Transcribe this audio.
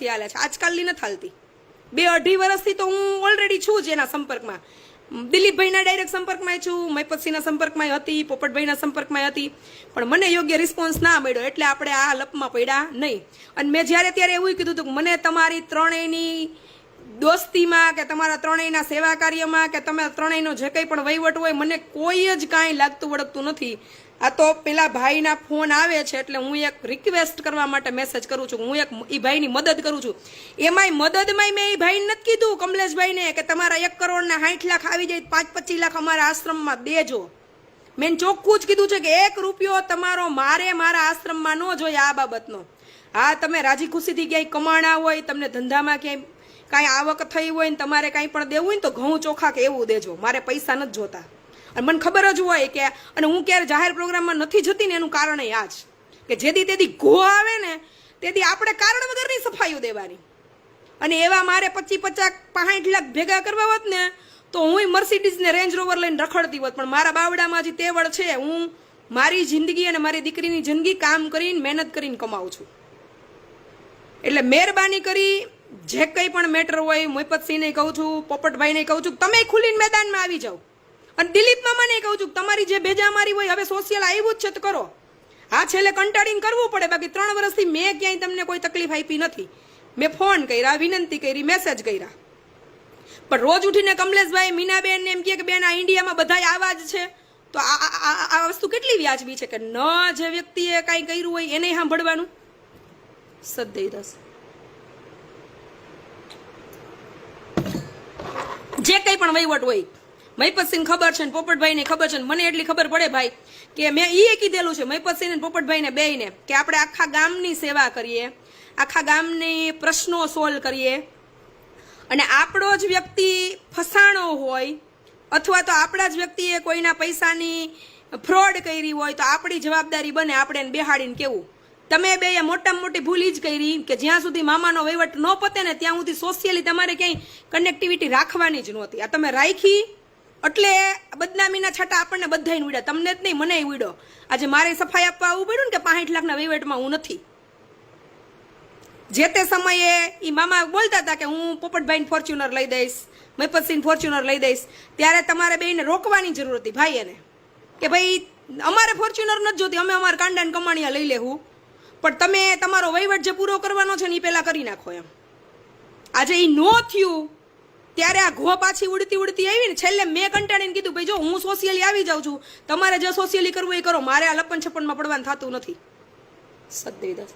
હાલે છે, આજકાલની નથી હાલતી. 2-2.5 વર્ષથી તો હું ઓલરેડી છું જ એના સંપર્કમાં. દિલીપભાઈના ડાયરેક્ટ સંપર્કમાં છું, મહિપતસિંહના સંપર્કમાં હતી, પોપટભાઈના સંપર્કમાં હતી, પણ મને યોગ્ય રિસ્પોન્સ ના મળ્યો એટલે આપણે આ લપમાં પડ્યા નહીં. અને મેં જ્યારે ત્યારે એવું કીધું હતું કે મને તમારી ત્રણેયની દોસ્તીમાં કે તમારા ત્રણેયના સેવા કાર્યમાં કે તમે ત્રણેયનો જે કંઈ પણ વહીવટ હોય મને કોઈ જ કાંઈ લાગતું વળગતું નથી. આ તો પેલા ભાઈના ફોન આવે છે એટલે હું એક રિક્વેસ્ટ કરવા માટે મેસેજ કરું છું, હું એક એ ભાઈની મદદ કરું છું. એમાંય મદદમાંય મેં એ ભાઈને નથી કીધું કમલેશભાઈને કે તમારા 1 કરોડના 60 લાખ આવી જાય 5-25 લાખ અમારા આશ્રમમાં દેજો. મેં ચોખ્ખું જ કીધું છે કે 1 રૂપિયો તમારો મારા આશ્રમમાં ન જોઈએ આ બાબતનો. હા, તમે રાજી ખુશીથી ક્યાંય કમાણા હોય, તમને ધંધામાં ક્યાંય કાંઈ આવક થઈ હોય ને તમારે કાંઈ પણ દેવું હોય ને તો ઘઉં ચોખા કે એવું દેજો, મારે પૈસા નથી જોતા. અને મને ખબર જ હોય કે, અને હું ક્યારે જાહેર પ્રોગ્રામમાં નથી જતી ને એનું કારણ આ જ કે જેથી તેથી ઘો આવે ને તેથી આપણે કારણ વગરની સફાઈઓ દેવાની. અને એવા મારે 25-50-65 લાખ ભેગા કરવા હોત ને તો હું મર્સિડીઝ ને રેન્જ રોવર લઈને રખડતી હોત, પણ મારા બાવડામાં હજી તેવડ છે. હું મારી જિંદગી અને મારી દીકરીની જિંદગી કામ કરીને મહેનત કરીને કમાઉં છું. એટલે મહેરબાની કરી જે કંઈ પણ મેટર હોય મોહિપતસિંહને કહું છું, પોપટભાઈને કહું છું, તમે ખુલીને મેદાનમાં આવી જાઓ. અને દિલીપ મામાને કહું છું તમારી જે ભેજામારી હોય હવે સોશિયલ આવ્યું જ છે તો કરો. હા, છેલ્લે કંટાળીને કરવું પડે, બાકી 3 વર્ષથી મેં ક્યાંય તમને કોઈ તકલીફ આપી નથી. મેં ફોન કર્યા, વિનંતી કરી, મેસેજ કર્યા, પણ રોજ ઉઠીને કમલેશભાઈ મીનાબેન એમ કહે કે બેન આ ઇન્ડિયામાં બધાય આવા જ છે. તો આ વસ્તુ કેટલી વ્યાજબી છે કે ન જે વ્યક્તિએ કાંઈ કર્યું હોય એને સાંભળવાનું. સદૈવદાસ જે કંઈ પણ વહીવટ હોય મહિપતસિંહ ખબર છે ને પોપટભાઈને ખબર છે ને મને એટલી ખબર પડે ભાઈ કે મેં એ કીધેલું છે મહિપતસિંહ ને પોપટભાઈને બેયને કે આપણે આખા ગામની સેવા કરીએ, આખા ગામની પ્રશ્નો સોલ્વ કરીએ. અને આપણો જ વ્યક્તિ ફસાણો હોય અથવા તો આપણા જ વ્યક્તિએ કોઈના પૈસાની ફ્રોડ કરી હોય તો આપણી જવાબદારી બને આપણે એને બેહાડીને કેવું તમે બે મોટામાં મોટી ભૂલ જ કરી કે જ્યાં સુધી મામાનો વહીવટ ન પતે ને ત્યાં સુધી સોશિયલી તમારે ક્યાંય કનેક્ટિવિટી રાખવાની જ નહોતી. આ તમે રાખી એટલે બદનામીના છાંટા આપણને બધાને ઉડ્યા, તમને જ નહીં મને ઉડ્યો. આજે મારે સફાઈ આપવા આવવું પડ્યું ને કે 65 લાખના વહીવટમાં હું નથી. જે તે સમયે એ મામા બોલતા હતા કે હું પોપટભાઈને ફોર્ચ્યુનર લઈ દઈશ, મહિપતસિંહ ફોર્ચ્યુનર લઈ દઈશ, ત્યારે તમારે બેને રોકવાની જરૂર હતી ભાઈ એને કે ભાઈ અમારે ફોર્ચ્યુનર નથી જોતી, અમે અમારા કાંડાને કમાણીયા લઈ લેવું, પણ તમે તમારો વહીવટ જે પૂરો કરવાનો છે ને એ પહેલાં કરી નાખો એમ. આજે એ નો થયું ત્યારે આ ઘો પાછી ઉડતી આવી ને છેલ્લે મેં કંટાળીને કીધું ભાઈ જો હું સોશિયલી આવી જાઉં છું, તમારે જે સોશિયલી કરવું એ કરો, મારે આ લપન છપ્પનમાં પડવાનું થતું નથી. સદૈવદાસ